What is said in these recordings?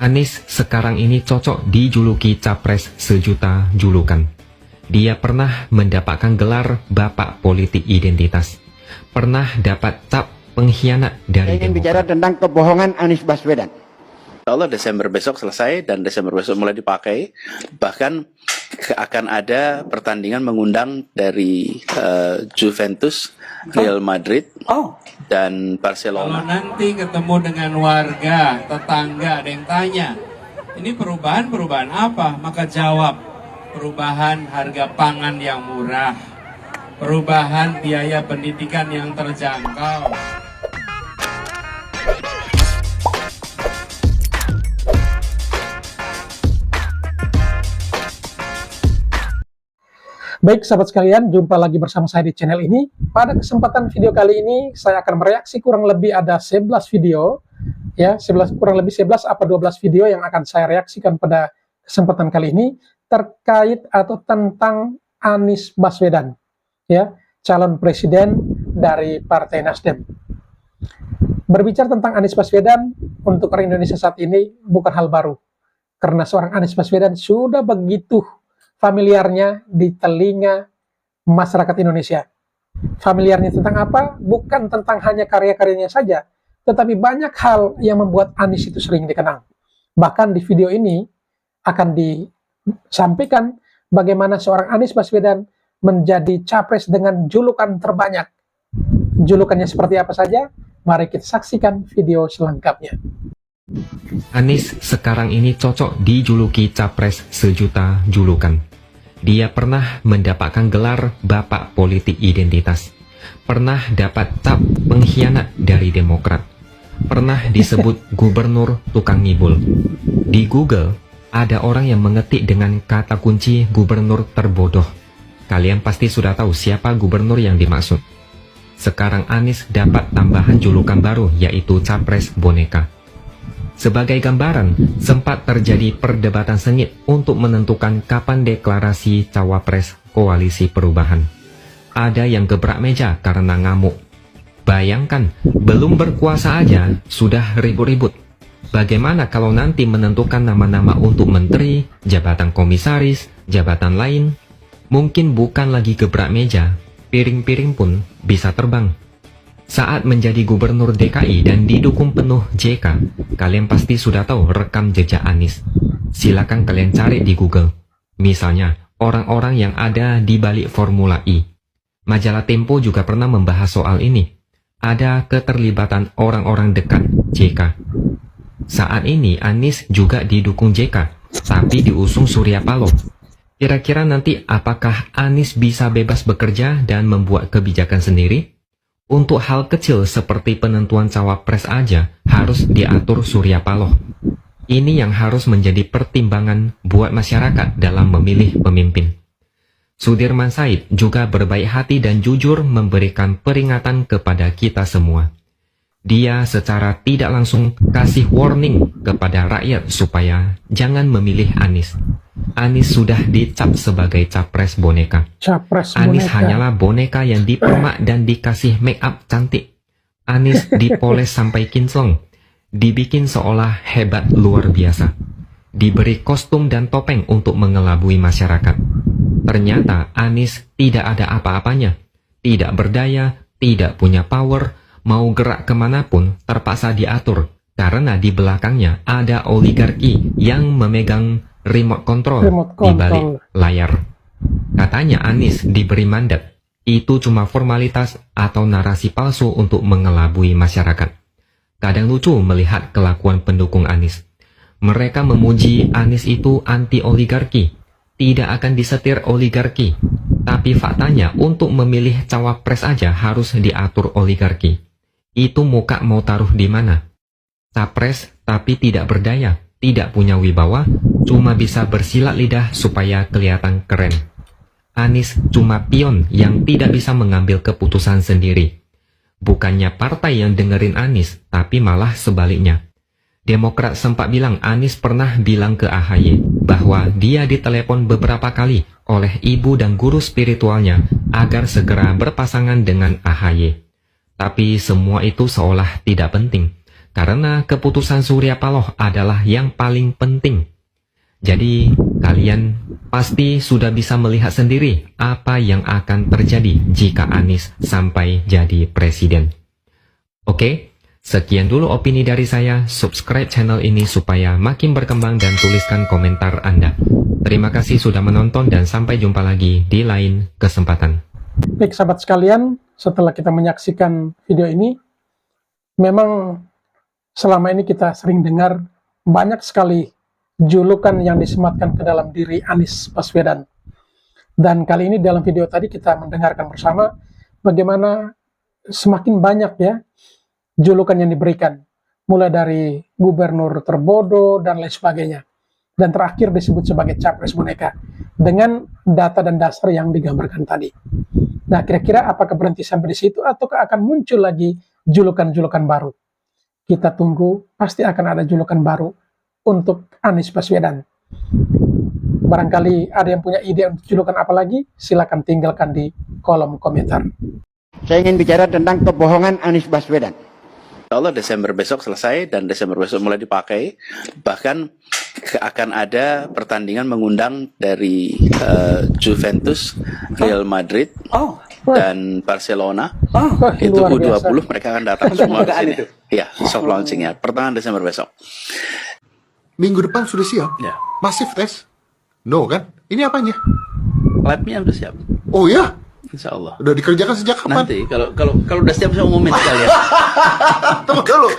Anies sekarang ini cocok dijuluki capres sejuta julukan. Dia pernah mendapatkan gelar Bapak Politik Identitas. Pernah dapat cap pengkhianat dari Saya ingin bicara tentang kebohongan Anies Baswedan. Allah Desember besok selesai dan Desember besok mulai dipakai. Bahkan akan ada pertandingan mengundang dari Juventus, Real Madrid, dan Barcelona. Kalau nanti ketemu dengan warga, tetangga, ada yang tanya, ini perubahan apa? Maka jawab, perubahan harga pangan yang murah, perubahan biaya pendidikan yang terjangkau. Baik sahabat sekalian, jumpa lagi bersama saya di channel ini. Pada kesempatan video kali ini, saya akan mereaksi kurang lebih ada 11 video, ya, kurang lebih 11 apa 12 video yang akan saya reaksikan pada kesempatan kali ini terkait atau tentang Anies Baswedan, ya, calon presiden dari Partai Nasdem. Berbicara tentang Anies Baswedan untuk orang Indonesia saat ini bukan hal baru, karena seorang Anies Baswedan sudah begitu familiarnya di telinga masyarakat Indonesia. Familiarnya tentang apa? Bukan tentang hanya karya-karyanya saja, tetapi banyak hal yang membuat Anies itu sering dikenang. Bahkan di video ini akan disampaikan bagaimana seorang Anies Baswedan menjadi capres dengan julukan terbanyak. Julukannya seperti apa saja? Mari kita saksikan video selengkapnya. Anies sekarang ini cocok dijuluki capres sejuta julukan. Dia pernah mendapatkan gelar Bapak Politik Identitas. Pernah dapat cap pengkhianat dari Demokrat. Pernah disebut gubernur tukang ngibul. Di Google, ada orang yang mengetik dengan kata kunci gubernur terbodoh. Kalian pasti sudah tahu siapa gubernur yang dimaksud. Sekarang Anies dapat tambahan julukan baru, yaitu capres boneka. Sebagai gambaran, sempat terjadi perdebatan sengit untuk menentukan kapan deklarasi cawapres koalisi perubahan. Ada yang gebrak meja karena ngamuk. Bayangkan, belum berkuasa aja sudah ribut-ribut. Bagaimana kalau nanti menentukan nama-nama untuk menteri, jabatan komisaris, jabatan lain? Mungkin bukan lagi gebrak meja, piring-piring pun bisa terbang. Saat menjadi gubernur DKI dan didukung penuh JK, kalian pasti sudah tahu rekam jejak Anies. Silakan kalian cari di Google. Misalnya, orang-orang yang ada di balik Formula E. Majalah Tempo juga pernah membahas soal ini. Ada keterlibatan orang-orang dekat JK. Saat ini Anies juga didukung JK, tapi diusung Surya Paloh. Kira-kira nanti apakah Anies bisa bebas bekerja dan membuat kebijakan sendiri? Untuk hal kecil seperti penentuan cawapres aja harus diatur Surya Paloh. Ini yang harus menjadi pertimbangan buat masyarakat dalam memilih pemimpin. Sudirman Said juga berbaik hati dan jujur memberikan peringatan kepada kita semua. Dia secara tidak langsung kasih warning kepada rakyat supaya jangan memilih Anies. Anies sudah dicap sebagai capres boneka. Anies hanyalah boneka yang dipermak dan dikasih make up cantik. Anies dipoles sampai kinclong, dibikin seolah hebat luar biasa. Diberi kostum dan topeng untuk mengelabui masyarakat. Ternyata Anies tidak ada apa-apanya, tidak berdaya, tidak punya power, mau gerak kemanapun terpaksa diatur, karena di belakangnya ada oligarki yang memegang remote control di balik layar. Katanya Anies diberi mandat. Itu cuma formalitas atau narasi palsu untuk mengelabui masyarakat. Kadang lucu melihat kelakuan pendukung Anies. Mereka memuji Anies itu anti oligarki, tidak akan disetir oligarki. Tapi faktanya untuk memilih cawapres aja harus diatur oligarki. Itu muka mau taruh di mana? Capres tapi tidak berdaya, tidak punya wibawa, cuma bisa bersilat lidah supaya kelihatan keren. Anies cuma pion yang tidak bisa mengambil keputusan sendiri. Bukannya partai yang dengerin Anies, tapi malah sebaliknya. Demokrat sempat bilang Anies pernah bilang ke AHY bahwa dia ditelepon beberapa kali oleh ibu dan guru spiritualnya agar segera berpasangan dengan AHY. Tapi semua itu seolah tidak penting, karena keputusan Surya Paloh adalah yang paling penting. Jadi, kalian pasti sudah bisa melihat sendiri apa yang akan terjadi jika Anies sampai jadi presiden. Oke, sekian dulu opini dari saya. Subscribe channel ini supaya makin berkembang dan tuliskan komentar Anda. Terima kasih sudah menonton dan sampai jumpa lagi di lain kesempatan. Baik sahabat sekalian, setelah kita menyaksikan video ini, memang selama ini kita sering dengar banyak sekali julukan yang disematkan ke dalam diri Anies Baswedan. Dan kali ini dalam video tadi kita mendengarkan bersama bagaimana semakin banyak ya julukan yang diberikan. Mulai dari gubernur terbodoh dan lain sebagainya. Dan terakhir disebut sebagai capres boneka. Dengan data dan dasar yang digambarkan tadi. Nah, kira-kira apakah berhenti sampai di situ ataukah akan muncul lagi julukan-julukan baru? Kita tunggu, pasti akan ada julukan baru untuk Anies Baswedan. Barangkali ada yang punya ide untuk julukan apa lagi? Silakan tinggalkan di kolom komentar. Saya ingin bicara tentang kebohongan Anies Baswedan. Insya Allah Desember besok selesai dan Desember besok mulai dipakai. Bahkan akan ada pertandingan mengundang dari Juventus, Real Madrid, dan Barcelona. Itu luar biasa. U20 mereka akan datang semua ke sini. Ya, soft launchingnya pertengahan Desember besok. Minggu depan sudah siap? Ya. Masif tes? No kan? Ini apanya? Labnya udah siap. Oh ya? Insya Allah. Udah dikerjakan sejak kapan? Nanti kalau udah siap saya umumin sekalian. Tunggu dulu.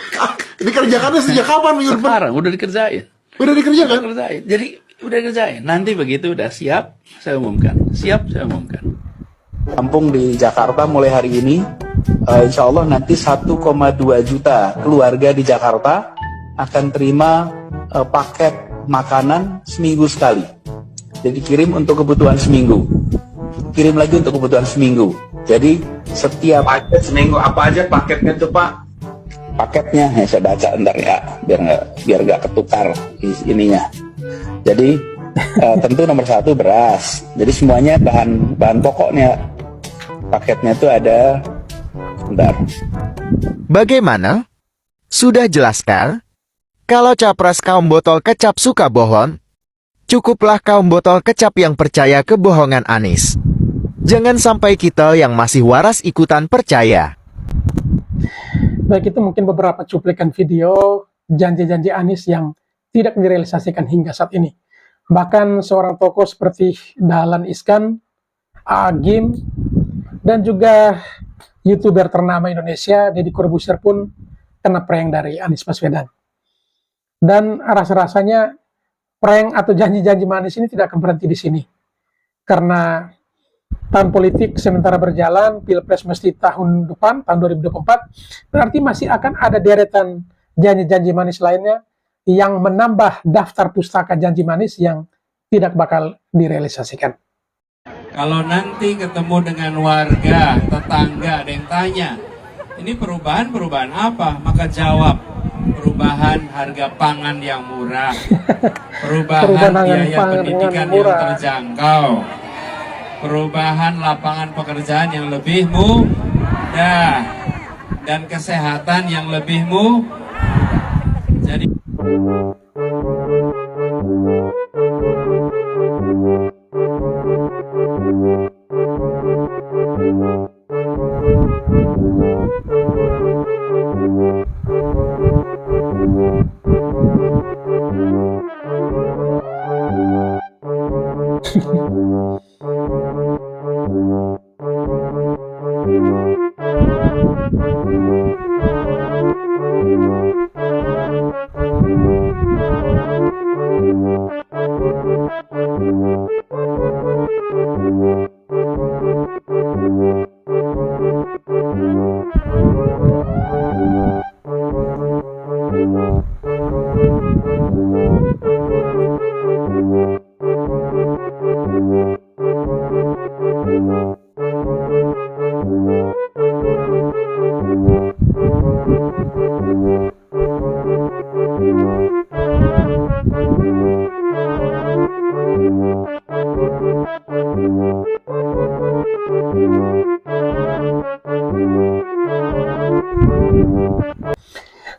Dikerjakannya sejak kapan minggu depan? Sekarang udah dikerjain. Udah dikerjakan? Udah kerjain. Jadi udah kerjain. Nanti begitu udah siap, saya umumkan. Siap, saya umumkan. Kampung di Jakarta mulai hari ini, insya Allah nanti 1,2 juta keluarga di Jakarta akan terima paket makanan seminggu sekali. Jadi kirim untuk kebutuhan seminggu. Kirim lagi untuk kebutuhan seminggu. Jadi setiap paket seminggu apa aja paketnya tuh Pak? Paketnya saya baca ntar ya biar nggak ketukar ininya. Jadi tentu nomor 1 beras. Jadi semuanya bahan pokoknya paketnya tuh ada. Bentar. Bagaimana? Sudah jelaskan? Kalau capres kaum botol kecap suka bohong, cukuplah kaum botol kecap yang percaya kebohongan Anies. Jangan sampai kita yang masih waras ikutan percaya. Baik, itu mungkin beberapa cuplikan video janji-janji Anies yang tidak direalisasikan hingga saat ini. Bahkan seorang tokoh seperti Dahlan Iskan, Agim, dan juga YouTuber ternama Indonesia, Deddy Corbuzier pun kena prank dari Anies Baswedan. Dan rasa-rasanya prank atau janji-janji manis ini tidak akan berhenti di sini. Karena tahun politik sementara berjalan, Pilpres mesti tahun depan, tahun 2024, berarti masih akan ada deretan janji-janji manis lainnya yang menambah daftar pustaka janji manis yang tidak bakal direalisasikan. Kalau nanti ketemu dengan warga, tetangga, ada yang tanya, ini perubahan apa? Maka jawab, perubahan harga pangan yang murah, perubahan biaya pendidikan yang terjangkau, perubahan lapangan pekerjaan yang lebih mudah, dan kesehatan yang lebih mudah. Jadi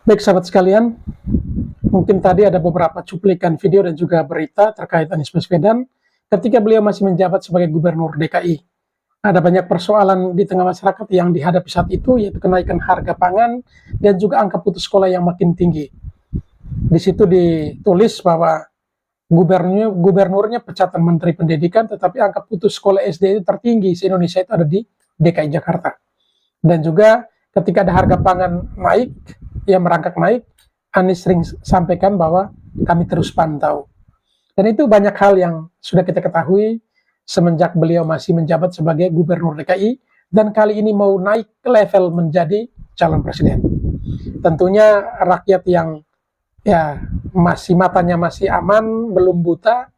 Baik sahabat sekalian, mungkin tadi ada beberapa cuplikan video dan juga berita terkait Anies Baswedan ketika beliau masih menjabat sebagai Gubernur DKI. Ada banyak persoalan di tengah masyarakat yang dihadapi saat itu, yaitu kenaikan harga pangan dan juga angka putus sekolah yang makin tinggi. Di situ ditulis bahwa gubernurnya pecatan Menteri Pendidikan, tetapi angka putus sekolah SD itu tertinggi se-Indonesia itu ada di DKI Jakarta. Dan juga ketika ada harga pangan naik, yang merangkak naik, Anies sering sampaikan bahwa kami terus pantau. Dan itu banyak hal yang sudah kita ketahui semenjak beliau masih menjabat sebagai Gubernur DKI, dan kali ini mau naik ke level menjadi calon presiden. Tentunya rakyat yang ya masih matanya masih aman, belum buta,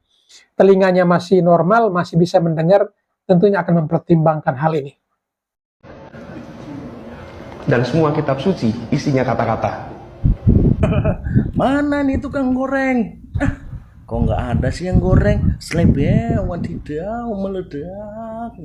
telinganya masih normal, masih bisa mendengar, tentunya akan mempertimbangkan hal ini. Dan semua kitab suci isinya kata-kata. Mana nih tukang goreng? Kok nggak ada sih yang goreng? Slebe, wadidaw, meledak.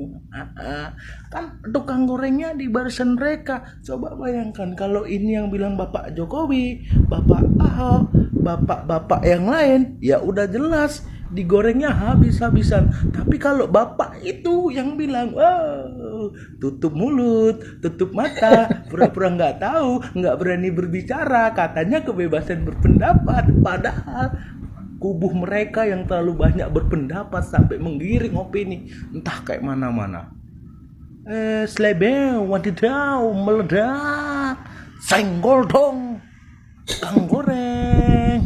Kan tukang gorengnya di barisan mereka. Coba bayangkan kalau ini yang bilang Bapak Jokowi, Bapak Ahok, Bapak-bapak yang lain, ya udah jelas digorengnya habis-habisan. Tapi kalau Bapak itu yang bilang, tutup mulut, tutup mata, pura-pura nggak tahu, nggak berani berbicara, katanya kebebasan berpendapat, padahal kubuh mereka yang terlalu banyak berpendapat sampai menggiring opini entah kayak mana-mana. Slebeng, wadidaw, meledak, senggol dong, tukang goreng.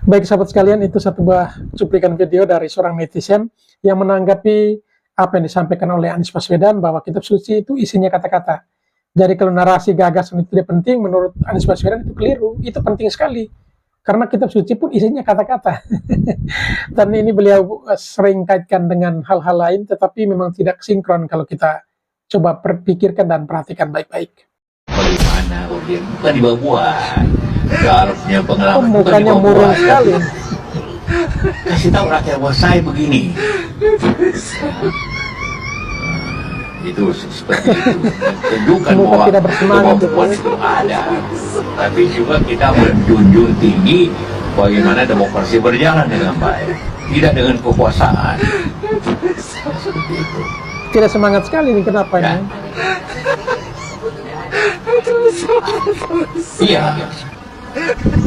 Baik sahabat sekalian, itu satu buah cuplikan video dari seorang netizen yang menanggapi apa yang disampaikan oleh Anies Baswedan bahwa kitab suci itu isinya kata-kata. Jadi kalau narasi gagasan itu tidak penting, menurut Anies Baswedan itu keliru, itu penting sekali. Karena kitab suci pun isinya kata-kata. Dan ini beliau sering kaitkan dengan hal-hal lain, tetapi memang tidak sinkron kalau kita coba berpikirkan dan perhatikan baik-baik. Bagaimana Udin? Bukan dibawa-buat. Harusnya pengalaman mukanya murung sekali. Kasih tahu rakyat bahwa saya begini. Itu seperti itu. Tunjukkan bahwa tidak bersemangat kemampuan itu ada. Tapi juga kita menjunjung tinggi bagaimana demokrasi berjalan dengan baik, tidak dengan kekuasaan. Seperti itu. Tidak semangat sekali ini, kenapa ya. Ini? Iya.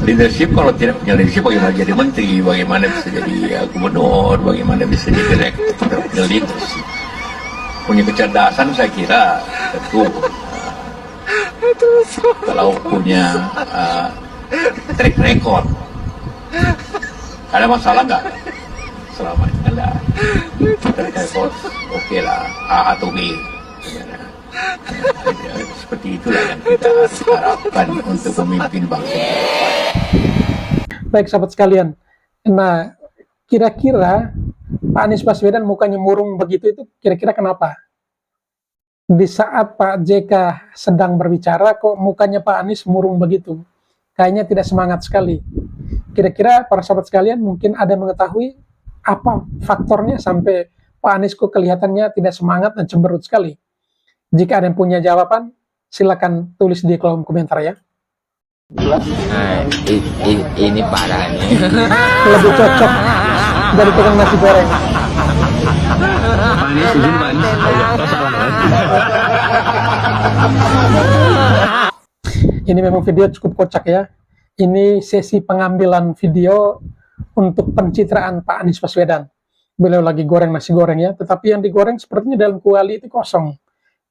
Leadership, kalau tidak punya leadership, bagaimana jadi menteri, bagaimana bisa jadi gubernur, bagaimana bisa jadi direktur, leadership. Punya kecerdasan saya kira tentu kalau punya track record, ada masalah nggak selama ini? Ada track record, oke lah, A atau B. Seperti itulah yang kita harapkan untuk memimpin bangsa. Baik sahabat sekalian, nah kira-kira Pak Anies Baswedan mukanya murung begitu itu kira-kira kenapa? Di saat Pak JK sedang berbicara kok mukanya Pak Anies murung begitu? Kayaknya tidak semangat sekali. Kira-kira para sahabat sekalian mungkin ada mengetahui apa faktornya sampai Pak Anies kok kelihatannya tidak semangat dan cemberut sekali? Jika ada yang punya jawaban, silakan tulis di kolom komentar ya. Nah, ini parah nih. Lebih cocok dari tukang nasi goreng. Ini memang video cukup kocak ya. Ini sesi pengambilan video untuk pencitraan Pak Anies Baswedan. Beliau lagi goreng nasi goreng ya, tetapi yang digoreng sepertinya dalam kuali itu kosong.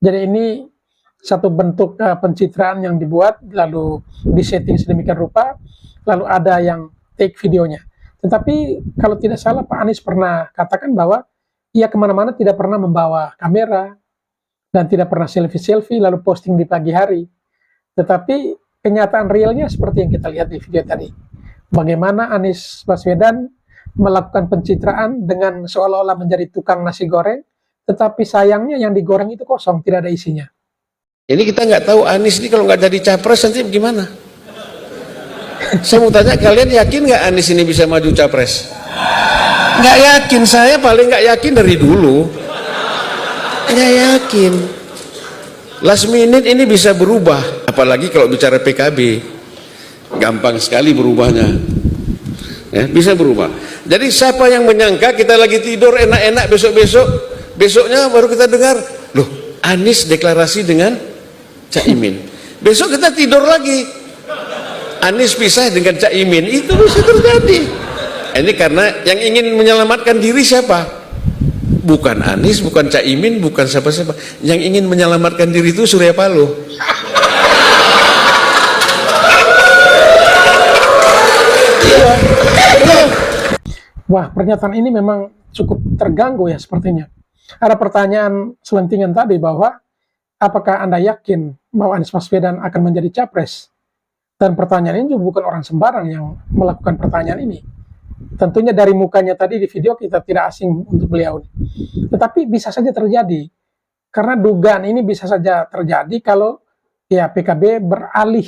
Jadi ini satu bentuk pencitraan yang dibuat, lalu disetting sedemikian rupa, lalu ada yang take videonya. Tetapi kalau tidak salah Pak Anies pernah katakan bahwa ia kemana-mana tidak pernah membawa kamera, dan tidak pernah selfie-selfie lalu posting di pagi hari. Tetapi kenyataan realnya seperti yang kita lihat di video tadi. Bagaimana Anies Baswedan melakukan pencitraan dengan seolah-olah menjadi tukang nasi goreng, tetapi sayangnya yang digoreng itu kosong, tidak ada isinya. Ini kita nggak tahu Anies ini kalau nggak jadi capres nanti gimana? Saya mau tanya, kalian yakin nggak Anies ini bisa maju capres? Nggak yakin, saya paling nggak yakin dari dulu. Nggak yakin. Last minute ini bisa berubah, apalagi kalau bicara PKB, gampang sekali berubahnya. Ya, bisa berubah. Jadi siapa yang menyangka kita lagi tidur enak-enak besoknya baru kita dengar, loh Anies deklarasi dengan Caimin. Besok kita tidur lagi, Anies pisah dengan Caimin, itu bisa terjadi. Ini karena yang ingin menyelamatkan diri siapa? Bukan Anies, bukan Caimin, bukan siapa-siapa. Yang ingin menyelamatkan diri itu Surya Paloh. Wah, pernyataan ini memang cukup terganggu ya sepertinya. Ada pertanyaan selentingan tadi bahwa apakah Anda yakin bahwa Anies Baswedan akan menjadi capres? Dan pertanyaan ini juga bukan orang sembarang yang melakukan pertanyaan ini. Tentunya dari mukanya tadi di video kita tidak asing untuk beliau. Tetapi bisa saja terjadi. Karena dugaan ini bisa saja terjadi kalau ya PKB beralih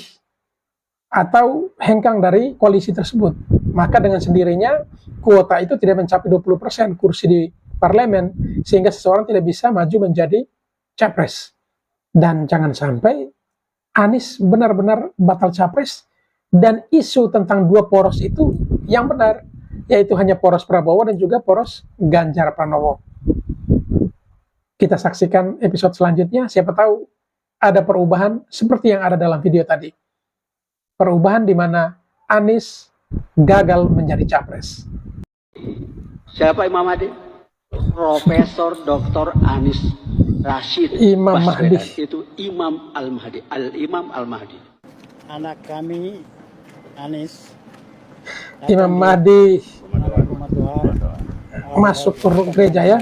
atau hengkang dari koalisi tersebut. Maka dengan sendirinya kuota itu tidak mencapai 20% kursi di parlemen, sehingga seseorang tidak bisa maju menjadi capres. Dan jangan sampai Anies benar-benar batal capres dan isu tentang dua poros itu yang benar, yaitu hanya poros Prabowo dan juga poros Ganjar Pranowo. Kita saksikan episode selanjutnya, siapa tahu ada perubahan seperti yang ada dalam video tadi. Perubahan di mana Anies gagal menjadi capres. Siapa Imam Mahdi? Profesor Dr. Anies Rashid Imam Mahdi. Itu Imam Al-Mahdi, Al-Imam Al-Mahdi. Anak kami Anies Imam Mahdi masuk ke gereja ya.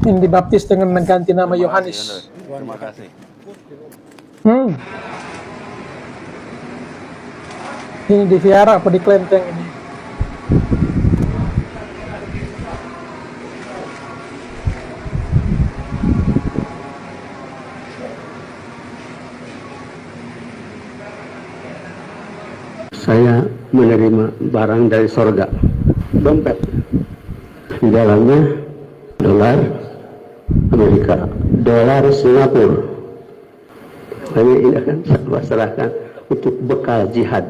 Ini dibaptis dengan mengganti nama Yohanes. Terima kasih. Ini di Viara apa di Klenteng ini? Saya menerima barang dari sorga, dompet, di dalamnya dolar Amerika, dolar Singapura. Hanya ini akan saya serahkan untuk bekal jihad.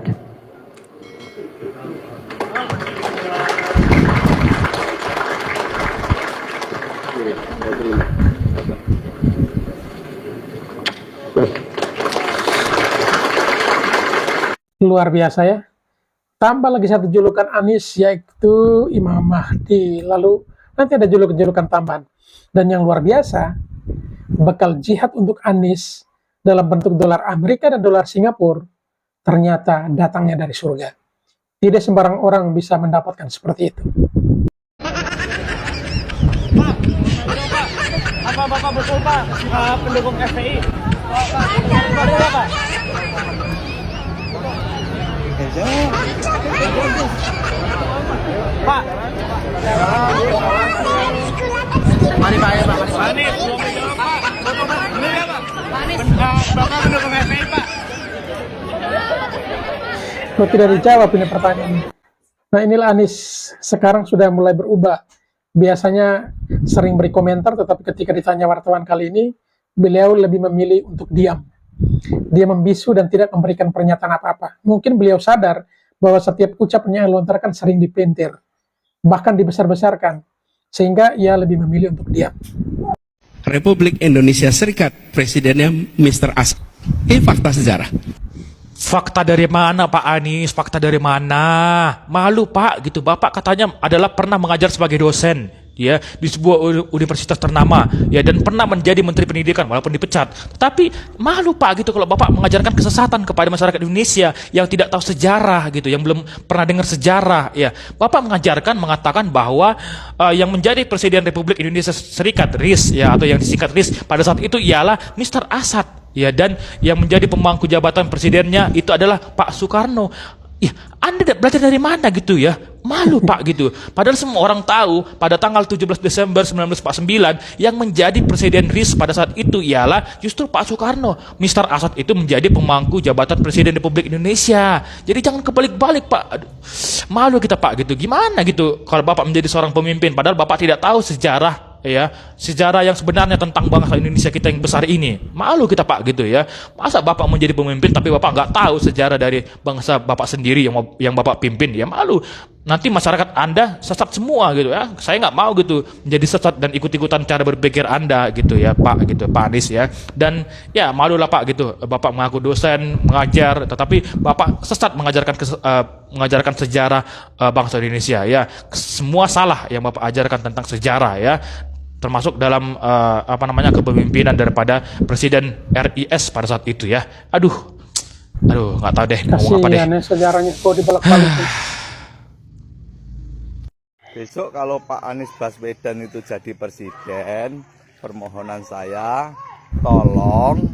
Luar biasa ya. Tambah lagi satu julukan Anies, yaitu Imam Mahdi. Lalu nanti ada julukan-julukan tambahan. Dan yang luar biasa, bekal jihad untuk Anies dalam bentuk dolar Amerika dan dolar Singapura ternyata datangnya dari surga. Tidak sembarang orang bisa mendapatkan seperti itu. Apa Bapak betul Pak pendukung FPI? Pak. Pak. Mari Pak ya Pak. Mari. Bapak mendukung FPI Pak. Kalau tidak dijawab ini pertanyaan. Nah inilah Anies sekarang sudah mulai berubah. Biasanya sering beri komentar, tetapi ketika ditanya wartawan kali ini, beliau lebih memilih untuk diam. Dia membisu dan tidak memberikan pernyataan apa-apa. Mungkin beliau sadar bahwa setiap ucapannya yang lontarkan sering dipelintir, bahkan dibesar-besarkan, sehingga ia lebih memilih untuk diam. Republik Indonesia Serikat, presidennya Mr. Asad. Ini fakta sejarah. Fakta dari mana Pak Anies? Fakta dari mana? Malu Pak, gitu. Bapak katanya adalah pernah mengajar sebagai dosen, ya, di sebuah universitas ternama, ya, dan pernah menjadi Menteri Pendidikan walaupun dipecat. Tapi malu Pak, gitu, kalau Bapak mengajarkan kesesatan kepada masyarakat Indonesia yang tidak tahu sejarah, gitu, yang belum pernah dengar sejarah, ya. Bapak mengatakan bahwa yang menjadi Presiden Republik Indonesia Serikat, RIS, ya, atau yang disingkat RIS pada saat itu ialah Mr. Asad. Ya, dan yang menjadi pemangku jabatan presidennya itu adalah Pak Soekarno. Ya, Anda belajar dari mana gitu ya? Malu Pak gitu. Padahal semua orang tahu pada tanggal 17 Desember 1949 yang menjadi presiden RIS pada saat itu ialah justru Pak Soekarno. Mr. Asad itu menjadi pemangku jabatan Presiden Republik Indonesia. Jadi jangan kebalik-balik Pak. Aduh, malu kita Pak gitu. Gimana gitu kalau Bapak menjadi seorang pemimpin padahal Bapak tidak tahu sejarah ya sejarah yang sebenarnya tentang bangsa Indonesia kita yang besar ini. Malu kita Pak gitu ya. Masa Bapak menjadi pemimpin tapi Bapak nggak tahu sejarah dari bangsa Bapak sendiri yang Bapak pimpin, ya malu. Nanti masyarakat Anda sesat semua gitu ya. Saya nggak mau gitu menjadi sesat dan ikut-ikutan cara berpikir Anda gitu ya Pak gitu, Pak Anies ya. Dan ya malulah Pak gitu, Bapak mengaku dosen, mengajar, tetapi Bapak sesat mengajarkan sejarah bangsa Indonesia ya. Semua salah yang Bapak ajarkan tentang sejarah ya, termasuk dalam kepemimpinan daripada Presiden RIS pada saat itu ya. Aduh nggak tahu deh ngomong apa deh. Kasihan ya sejarahnya kok dibolak-balik. Besok kalau Pak Anies Baswedan itu jadi presiden, permohonan saya tolong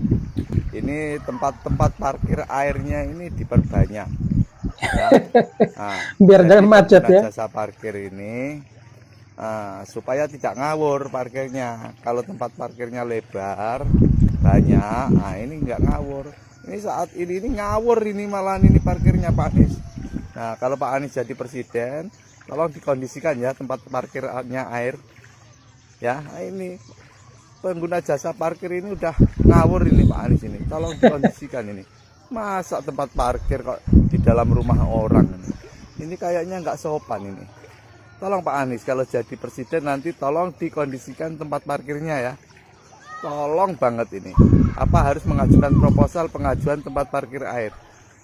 ini tempat-tempat parkir airnya ini diperbanyak ya. Nah, biar jangan macet ya. Jasa parkir ini supaya tidak ngawur parkirnya. Kalau tempat parkirnya lebar banyak, nah ini nggak ngawur. Ini saat ini ngawur ini malahan ini parkirnya Pak Anies. Nah kalau Pak Anies jadi presiden, tolong dikondisikan ya tempat parkirnya air ya. Nah, ini pengguna jasa parkir ini udah ngawur ini Pak Anies ini, tolong dikondisikan ini. Masa tempat parkir kok di dalam rumah orang ini kayaknya nggak sopan ini. Tolong Pak Anies kalau jadi presiden nanti tolong dikondisikan tempat parkirnya ya, tolong banget ini. Apa harus mengajukan proposal pengajuan tempat parkir air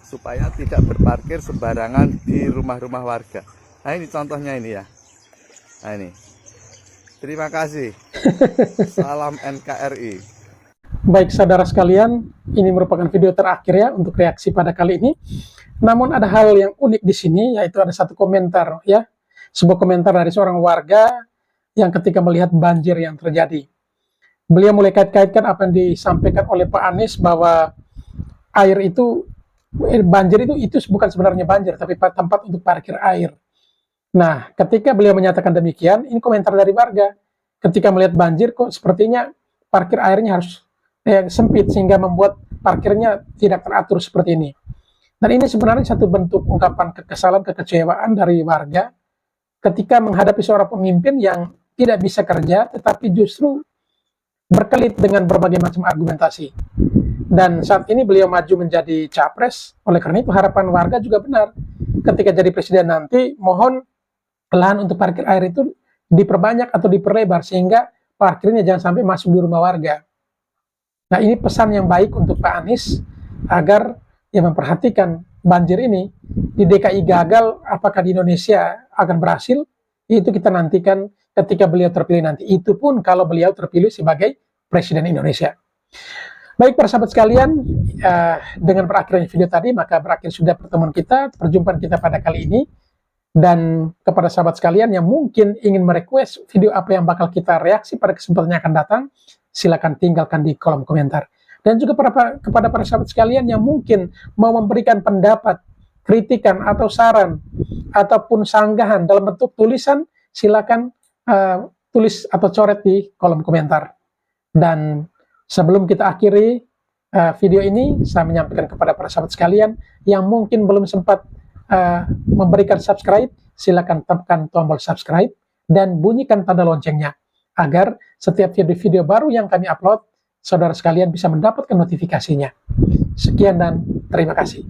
supaya tidak berparkir sembarangan di rumah-rumah warga. Nah ini contohnya ini ya. Nah ini. Terima kasih. Salam NKRI. Baik saudara sekalian, ini merupakan video terakhir ya untuk reaksi pada kali ini. Namun ada hal yang unik di sini, yaitu ada satu komentar ya. Sebuah komentar dari seorang warga yang ketika melihat banjir yang terjadi. Beliau mulai kait-kaitkan apa yang disampaikan oleh Pak Anies bahwa air itu, banjir itu bukan sebenarnya banjir, tapi tempat untuk parkir air. Nah, ketika beliau menyatakan demikian, ini komentar dari warga. Ketika melihat banjir, kok sepertinya parkir airnya harus sempit, sehingga membuat parkirnya tidak teratur seperti ini. Dan ini sebenarnya satu bentuk ungkapan kekesalan, kekecewaan dari warga ketika menghadapi seorang pemimpin yang tidak bisa kerja, tetapi justru berkelit dengan berbagai macam argumentasi. Dan saat ini beliau maju menjadi capres, oleh karena itu harapan warga juga benar. Ketika jadi presiden nanti, mohon lahan untuk parkir air itu diperbanyak atau diperlebar, sehingga parkirnya jangan sampai masuk di rumah warga. Nah ini pesan yang baik untuk Pak Anies, agar ya memperhatikan banjir ini. Di DKI gagal, apakah di Indonesia akan berhasil? Itu kita nantikan ketika beliau terpilih nanti. Itu pun kalau beliau terpilih sebagai Presiden Indonesia. Baik para sahabat sekalian, dengan berakhirnya video tadi, maka berakhir sudah pertemuan kita, perjumpaan kita pada kali ini. Dan kepada sahabat sekalian yang mungkin ingin merequest video apa yang bakal kita reaksi pada kesempatan yang akan datang, silakan tinggalkan di kolom komentar. Dan juga kepada para sahabat sekalian yang mungkin mau memberikan pendapat, kritikan atau saran, ataupun sanggahan dalam bentuk tulisan, silakan tulis atau coret di kolom komentar. Dan sebelum kita akhiri video ini, saya menyampaikan kepada para sahabat sekalian yang mungkin belum sempat memberikan subscribe, silakan tekan tombol subscribe dan bunyikan tanda loncengnya agar setiap video-video baru yang kami upload, saudara sekalian bisa mendapatkan notifikasinya. Sekian dan terima kasih.